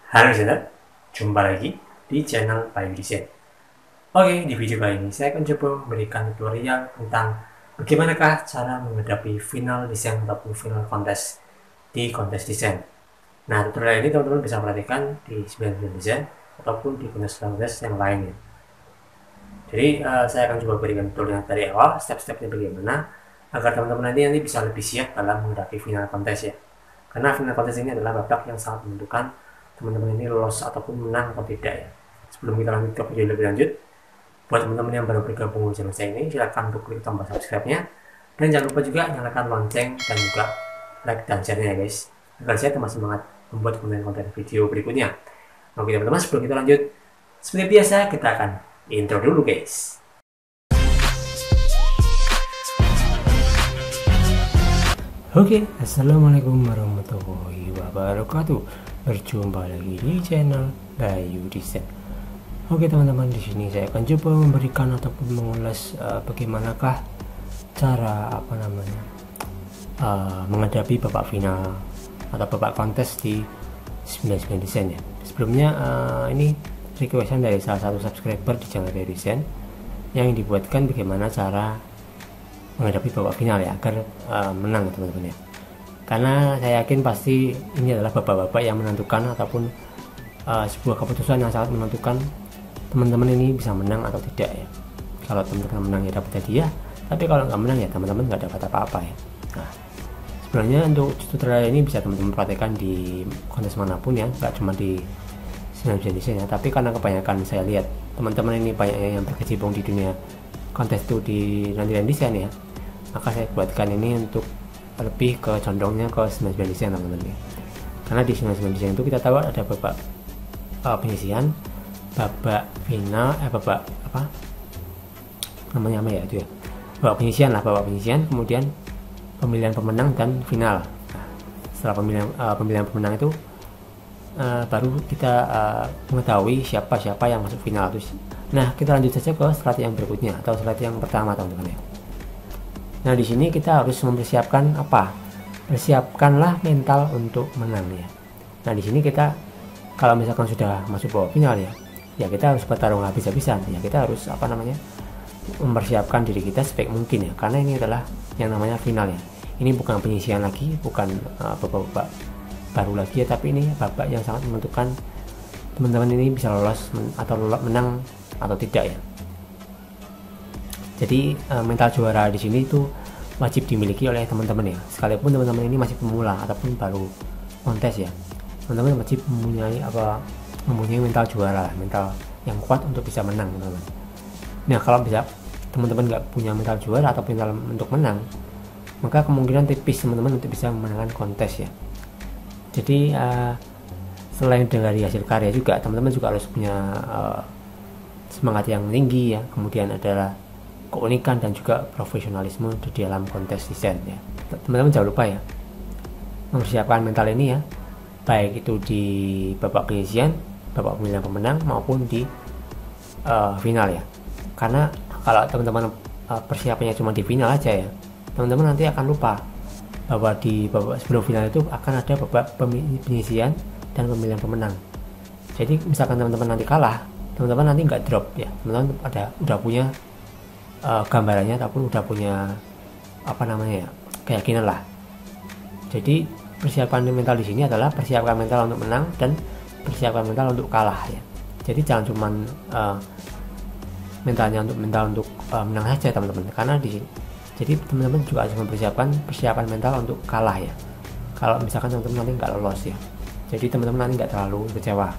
Halo Zena, jumpa lagi di channel Bayu Desain. Oke, di video kali ini saya akan coba memberikan tutorial tentang bagaimanakah cara menghadapi final desain ataupun final kontes di kontes desain. Nah, tutorial ini teman-teman bisa perhatikan di 99 desain ataupun di kontes-kontes yang lainnya. Jadi saya akan coba berikan tutorial dari awal, step-stepnya bagaimana agar teman-teman nanti bisa lebih siap dalam menghadapi final kontes ya. Karena final kontes ini adalah babak yang sangat menentukan teman-teman ini lolos ataupun menang atau tidak ya. Sebelum kita lanjut ke video lebih lanjut, buat teman-teman yang baru bergabung di channel saya ini, silahkan untuk klik tombol subscribe-nya dan jangan lupa juga nyalakan lonceng dan juga like dan share-nya ya guys, agar saya tambah semangat membuat konten-konten video berikutnya. Oke teman-teman, sebelum kita lanjut, seperti biasa kita akan intro dulu guys. Oke, assalamualaikum warahmatullahi wabarakatuh. Berjumpa lagi di channel Bayu Desain. Oke teman-teman, di sini saya akan coba memberikan ataupun mengulas bagaimanakah cara menghadapi babak final atau babak kontes di 99 Desain ya. Sebelumnya ini requestan dari salah satu subscriber di channel Bayu Desain yang dibuatkan bagaimana cara menghadapi babak final ya agar menang teman-teman ya. Karena saya yakin pasti ini adalah babak-babak yang menentukan ataupun sebuah keputusan yang sangat menentukan teman-teman ini bisa menang atau tidak ya. Kalau teman-teman menang ya dapat hadiah, tapi kalau nggak menang ya teman-teman nggak dapat apa-apa ya. Nah, sebenarnya untuk tutorial ini bisa teman-teman praktekkan di kontes manapun ya, nggak cuma di 99 Desain ya. Tapi karena kebanyakan saya lihat teman-teman ini banyak yang berkecimpung di dunia kontes itu di 99 Desain ya, maka saya buatkan ini untuk lebih ke condongnya ke 99 Desain teman-teman ya. Karena di 99 Desain itu kita tahu ada babak penyisian, babak final, babak apa namanya ya itu ya, babak penyisian, kemudian pemilihan pemenang dan final. Nah, setelah pemilihan pemenang itu baru kita mengetahui siapa yang masuk final. Nah, kita lanjut saja ke slide yang berikutnya atau slide yang pertama teman-teman ya. Nah, di sini kita harus mempersiapkan apa? Persiapkanlah mental untuk menang ya. Nah, di sini kita kalau misalkan sudah masuk babak final ya kita harus bertarung habis-habisan ya. Kita harus mempersiapkan diri kita sebaik mungkin ya. Karena ini adalah yang namanya final ya. Ini bukan penyisian lagi, bukan babak baru lagi ya, tapi ini babak yang sangat menentukan teman-teman ini bisa lolos atau menang atau tidak ya. Jadi mental juara di sini itu wajib dimiliki oleh teman-teman ya. Sekalipun teman-teman ini masih pemula ataupun baru kontes ya, teman-teman wajib mempunyai mental juara, mental yang kuat untuk bisa menang teman-teman. Nah, kalau bisa teman-teman nggak punya mental juara atau mental untuk menang, maka kemungkinan tipis teman-teman untuk bisa memenangkan kontes ya. Jadi selain dari hasil karya juga, teman-teman juga harus punya semangat yang tinggi ya. Kemudian adalah keunikan dan juga profesionalisme di dalam kontes desain ya. Teman-teman jangan lupa ya mempersiapkan mental ini ya, baik itu di babak penyisian, babak pemilihan pemenang maupun di final ya. Karena kalau teman-teman persiapannya cuma di final aja ya, teman-teman nanti akan lupa bahwa di babak sebelum final itu akan ada babak penyisian dan pemilihan pemenang. Jadi misalkan teman-teman nanti kalah, teman-teman nanti nggak drop ya, teman-teman udah punya gambarannya ataupun udah punya keyakinan lah. Jadi persiapan mental di sini adalah persiapkan mental untuk menang dan persiapkan mental untuk kalah ya. Jadi jangan cuma mental untuk menang saja teman-teman, karena jadi teman-teman juga harus persiapan mental untuk kalah ya. Kalau misalkan teman-teman nanti nggak lolos ya, jadi teman-teman nanti nggak terlalu kecewa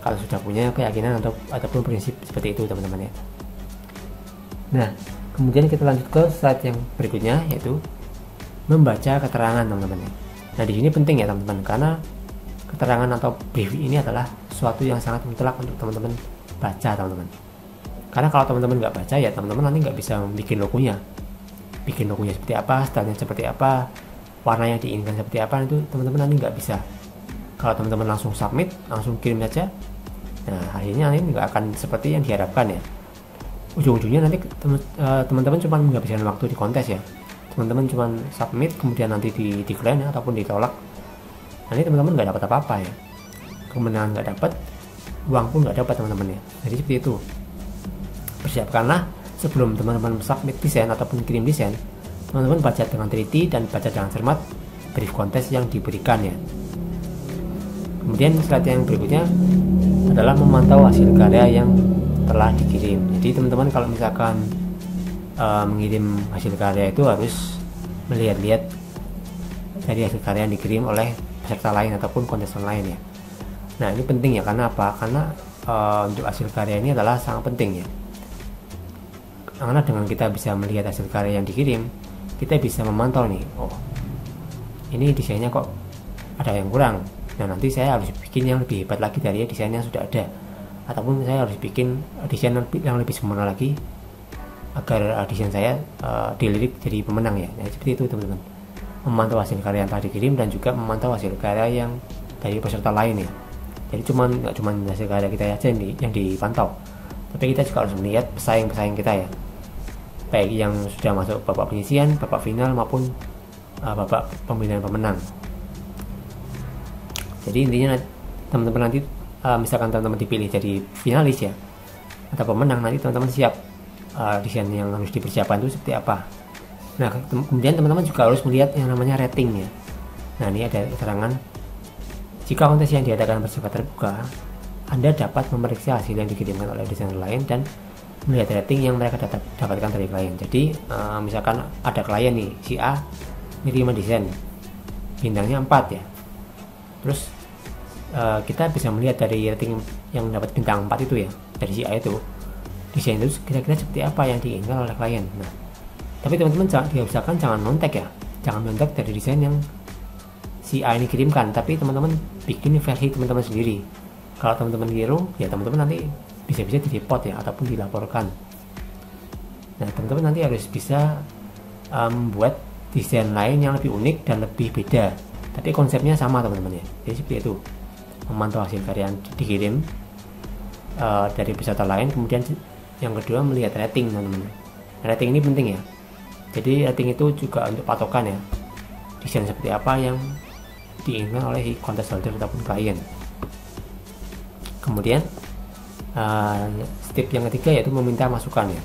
kalau sudah punya keyakinan ataupun prinsip seperti itu teman-teman ya. Nah, kemudian kita lanjut ke slide yang berikutnya, yaitu membaca keterangan teman-teman ya. Nah, di sini penting ya teman-teman, karena keterangan atau brief ini adalah sesuatu yang sangat mutlak untuk teman-teman baca teman-teman. Karena kalau teman-teman nggak baca ya teman-teman nanti nggak bisa bikin logonya seperti apa, stylenya seperti apa, warna yang diinginkan seperti apa, itu teman-teman nanti nggak bisa. Kalau teman-teman langsung submit, langsung kirim saja, nah akhirnya nanti nggak akan seperti yang diharapkan ya. Ujung-ujungnya nanti teman-teman cuma menghabiskan waktu di kontes ya. Teman-teman cuma submit, kemudian nanti di decline ataupun ditolak, nanti teman-teman nggak dapat apa-apa ya. kemenangan nggak dapat, uang pun nggak dapat teman-teman ya. Jadi seperti itu. Persiapkanlah sebelum teman-teman submit desain ataupun kirim desain, teman-teman baca dengan teliti dan baca dengan cermat brief kontes yang diberikan ya. Kemudian slide yang berikutnya adalah memantau hasil karya yang telah dikirim. Jadi teman-teman kalau misalkan mengirim hasil karya itu harus melihat-lihat dari hasil karya yang dikirim oleh peserta lain ataupun kontestan lain ya. Nah ini penting ya, karena apa? Karena untuk hasil karya ini adalah sangat penting ya. Karena dengan kita bisa melihat hasil karya yang dikirim, kita bisa memantau nih, oh ini desainnya kok ada yang kurang. Nah nanti saya harus bikin yang lebih hebat lagi dari desain yang sudah ada, ataupun saya harus bikin desain yang lebih sempurna lagi agar desain saya dilirik jadi pemenang ya. Nah seperti itu teman-teman, memantau hasil karya yang telah dikirim dan juga memantau hasil karya yang dari peserta lain ya. Jadi nggak cuman hasil karya kita aja yang dipantau, tapi kita juga harus melihat pesaing-pesaing kita ya, baik yang sudah masuk babak penyisian, babak final maupun babak pemilihan pemenang. Jadi intinya teman-teman nanti misalkan teman-teman dipilih jadi finalis ya atau pemenang, nanti teman-teman siap desain yang harus dipersiapkan itu seperti apa. Nah kemudian teman-teman juga harus melihat yang namanya rating ya. Nah ini ada keterangan, jika kontes yang diadakan bersifat terbuka, Anda dapat memeriksa hasil yang dikirimkan oleh desainer lain dan melihat rating yang mereka dapatkan dari klien. Jadi misalkan ada klien nih, si A ngirim desain bintangnya 4 ya, terus kita bisa melihat dari rating yang dapat bintang 4 itu ya, dari si A itu, desain itu kira-kira seperti apa yang diinginkan oleh klien. Nah tapi teman-teman jangan nontek ya, jangan nontek dari desain yang si A ini kirimkan, tapi teman-teman bikin versi teman-teman sendiri. Kalau teman-teman keliru ya teman-teman nanti bisa-bisa di-report ya ataupun dilaporkan. Nah teman-teman nanti harus bisa membuat desain lain yang lebih unik dan lebih beda, tapi konsepnya sama teman-teman ya. Jadi seperti itu, memantau hasil karya yang dikirim dari peserta lain. Kemudian yang kedua melihat rating teman-teman. Rating ini penting ya, jadi rating itu juga untuk patokan ya, desain seperti apa yang diinginkan oleh contest holder ataupun klien. Kemudian step yang ketiga yaitu meminta masukan ya.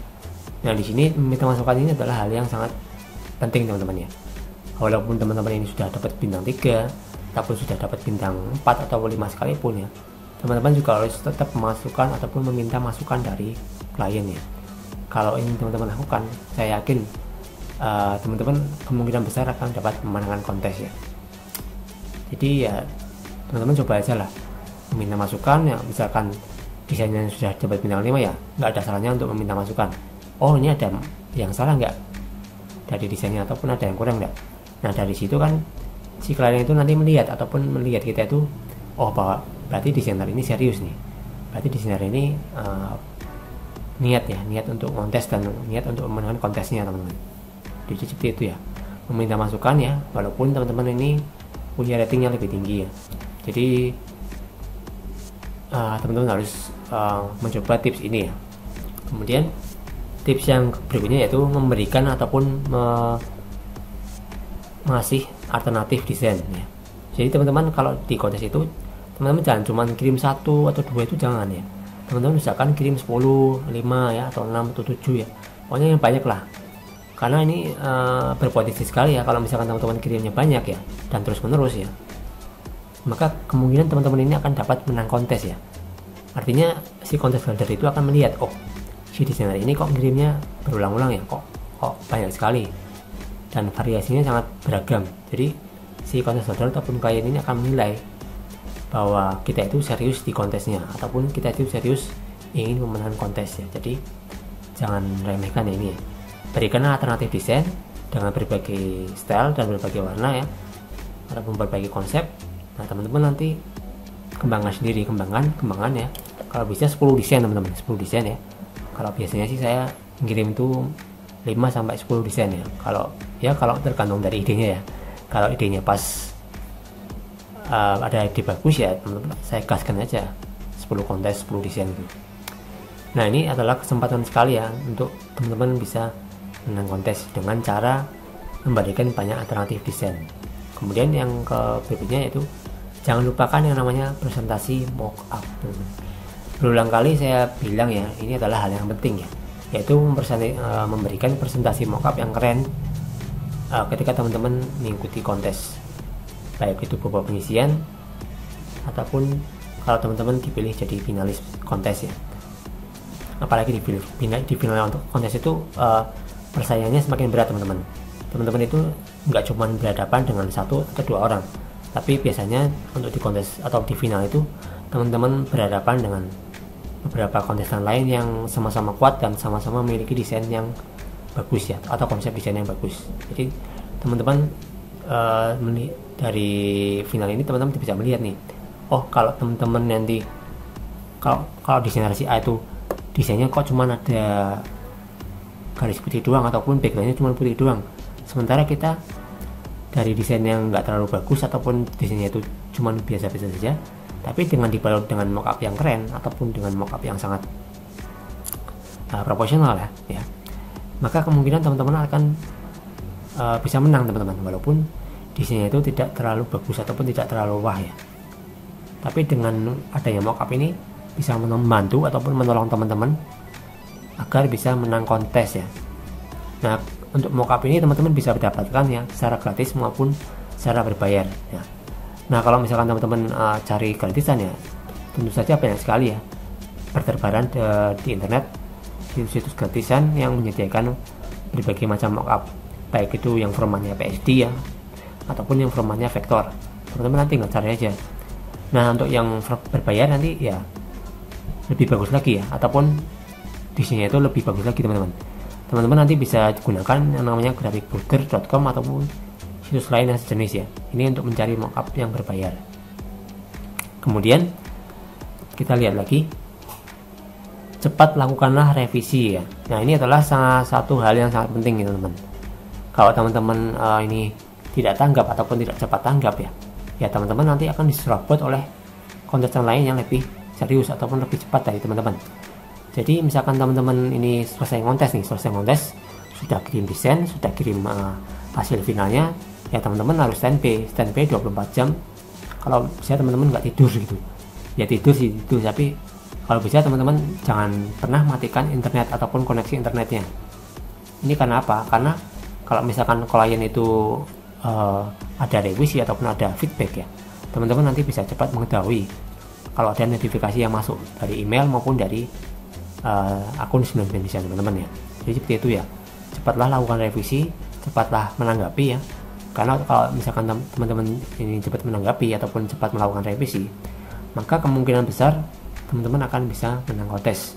Nah di sini meminta masukan ini adalah hal yang sangat penting teman-teman ya. Walaupun teman-teman ini sudah dapat bintang 3 ataupun sudah dapat bintang 4 atau 5 sekalipun ya, teman-teman juga harus tetap memasukkan ataupun meminta masukan dari klien ya. Kalau ini teman-teman lakukan, saya yakin teman-teman kemungkinan besar akan dapat memenangkan kontes ya. Jadi ya teman-teman coba aja lah meminta masukan ya. Misalkan desainnya sudah dapat bintang 5 ya, nggak ada salahnya untuk meminta masukan. Oh ini ada yang salah nggak dari desainnya, ataupun ada yang kurang nggak. Nah dari situ kan si klien itu nanti melihat ataupun melihat kita itu, oh bahwa berarti desainer ini serius nih, berarti desainer ini niat untuk kontes dan niat untuk memenangkan kontesnya teman-teman. Jadi seperti itu ya, meminta masukan ya, walaupun teman-teman ini punya rating yang lebih tinggi ya. Jadi teman-teman harus mencoba tips ini ya. Kemudian tips yang berikutnya yaitu memberikan ataupun mengasih alternatif desain ya. Jadi teman-teman kalau di kontes itu teman-teman jangan cuma kirim 1 atau 2 itu jangan ya. Teman-teman misalkan kirim 10, 5 ya, atau 6 atau 7 ya, pokoknya yang banyak lah, karena ini berpotensi sekali ya kalau misalkan teman-teman kirimnya banyak ya dan terus menerus ya, maka kemungkinan teman-teman ini akan dapat menang kontes ya. Artinya si kontes holder itu akan melihat, oh si desainer ini kok kirimnya berulang-ulang ya, kok banyak sekali dan variasinya sangat beragam. Jadi si kontes holder ataupun klien ini akan menilai bahwa kita itu serius di kontesnya ataupun kita itu serius ingin memenangkan kontes ya. Jadi jangan remehkan ini ya. Berikan alternatif desain dengan berbagai style dan berbagai warna ya, ataupun berbagai konsep. Nah teman-teman nanti kembangkan ya. Kalau bisa 10 desain teman-teman, 10 desain ya. Kalau biasanya sih saya ngirim itu 5 sampai 10 desain ya. Kalau tergantung dari idenya ya. Kalau idenya pas ada ide bagus ya teman-teman, saya gaskan aja 10 kontes 10 desain gitu. Nah ini adalah kesempatan sekali ya untuk teman-teman bisa menang kontes dengan cara memberikan banyak alternatif desain. Kemudian yang berikutnya yaitu jangan lupakan yang namanya presentasi mockup. Berulang kali saya bilang ya, ini adalah hal yang penting ya, yaitu memberikan presentasi mockup yang keren ketika teman-teman mengikuti kontes, baik itu berupa pengisian ataupun kalau teman-teman dipilih jadi finalis kontes ya. Apalagi di final untuk kontes itu persaingannya semakin berat teman-teman. Teman-teman itu nggak cuma berhadapan dengan 1 atau 2 orang, tapi biasanya untuk di kontes atau di final itu teman-teman berhadapan dengan beberapa kontestan lain yang sama-sama kuat dan sama-sama memiliki desain yang bagus ya, atau konsep desain yang bagus. Jadi teman-teman dari final ini teman-teman bisa melihat nih, oh kalau teman-teman nanti kalau desainer si A itu desainnya kok cuma ada garis putih doang ataupun backgroundnya cuma putih doang, sementara kita dari desain yang nggak terlalu bagus ataupun desainnya itu cuma biasa-biasa saja, tapi dengan dibalut dengan mockup yang keren ataupun dengan mockup yang sangat proporsional ya, maka kemungkinan teman-teman akan bisa menang teman-teman, walaupun desainnya itu tidak terlalu bagus ataupun tidak terlalu wah ya. Tapi dengan adanya mockup ini bisa membantu ataupun menolong teman-teman agar bisa menang kontes ya. Nah, untuk mockup ini teman-teman bisa mendapatkan ya secara gratis maupun secara berbayar ya. Nah, kalau misalkan teman-teman cari gratisan ya, tentu saja banyak sekali ya berterbaran di internet situs-situs gratisan yang menyediakan berbagai macam mockup, baik itu yang formatnya PSD ya ataupun yang formatnya vektor. Teman-teman nanti tinggal cari aja. Nah, untuk yang berbayar nanti ya lebih bagus lagi ya, ataupun desainnya itu lebih bagus lagi teman-teman. Teman-teman nanti bisa gunakan yang namanya graphicburger.com ataupun situs lain yang sejenis ya. Ini untuk mencari mockup yang berbayar. Kemudian kita lihat lagi, cepat lakukanlah revisi ya. Nah, ini adalah satu hal yang sangat penting ya teman-teman. Kalau teman-teman ini tidak tanggap ataupun tidak cepat tanggap ya teman-teman nanti akan diserobot oleh kontestan lain yang lebih serius ataupun lebih cepat dari teman-teman. Jadi misalkan teman-teman ini selesai kontes, sudah kirim desain, sudah kirim hasil finalnya, ya teman-teman harus standby 24 jam. Kalau bisa teman-teman nggak tidur gitu, ya tidur sih itu, tapi kalau bisa teman-teman jangan pernah matikan internet ataupun koneksi internetnya. Ini karena apa? Karena kalau misalkan klien itu ada revisi ataupun ada feedback ya, teman-teman nanti bisa cepat mengetahui kalau ada notifikasi yang masuk dari email maupun dari akun 99 Design teman-teman ya. Jadi seperti itu ya, cepatlah lakukan revisi, cepatlah menanggapi ya, karena kalau misalkan teman-teman ini cepat menanggapi ataupun cepat melakukan revisi, maka kemungkinan besar teman-teman akan bisa menang kontes.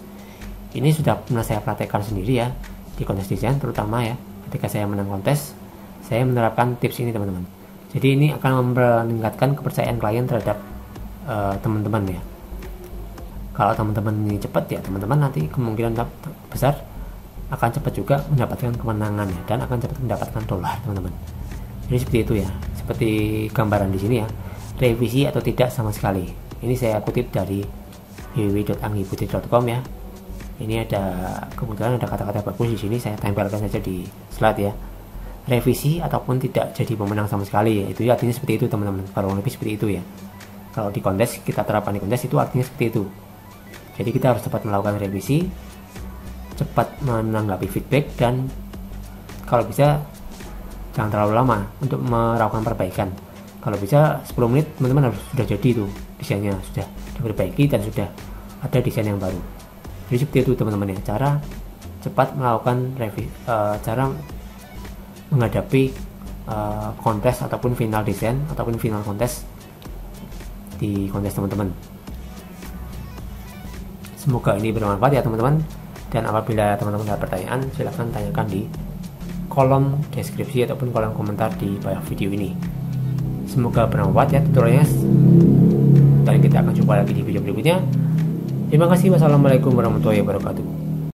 Ini sudah pernah saya praktekkan sendiri ya di kontes desain, terutama ya ketika saya menang kontes, saya menerapkan tips ini teman-teman. Jadi ini akan meningkatkan kepercayaan klien terhadap teman-teman ya. Kalau teman-teman ini cepat ya, teman-teman nanti kemungkinan besar akan cepat juga mendapatkan kemenangan ya, dan akan cepat mendapatkan dolar teman-teman. Jadi seperti itu ya, seperti gambaran di sini ya, revisi atau tidak sama sekali. Ini saya kutip dari www.anggiputih.com ya. Ini ada kebetulan ada kata-kata bagus di sini, saya tempelkan saja di slide ya. Revisi ataupun tidak jadi pemenang sama sekali ya, itu ya, artinya seperti itu teman-teman. Kalau lebih seperti itu ya. Kalau di kontes, kita terapkan di kontes itu artinya seperti itu. Jadi kita harus cepat melakukan revisi, cepat menanggapi feedback, dan kalau bisa jangan terlalu lama untuk melakukan perbaikan. Kalau bisa 10 menit teman-teman harus sudah jadi itu desainnya, sudah diperbaiki dan sudah ada desain yang baru. Jadi seperti itu teman-teman ya, cara cepat melakukan revisi, cara menghadapi kontes ataupun final desain ataupun final kontes di kontes teman-teman. Semoga ini bermanfaat ya teman-teman, dan apabila teman-teman ada pertanyaan silahkan tanyakan di kolom deskripsi ataupun kolom komentar di bawah video ini. Semoga bermanfaat ya tutorialnya, dan kita akan jumpa lagi di video berikutnya. Terima kasih. Wassalamualaikum warahmatullahi wabarakatuh.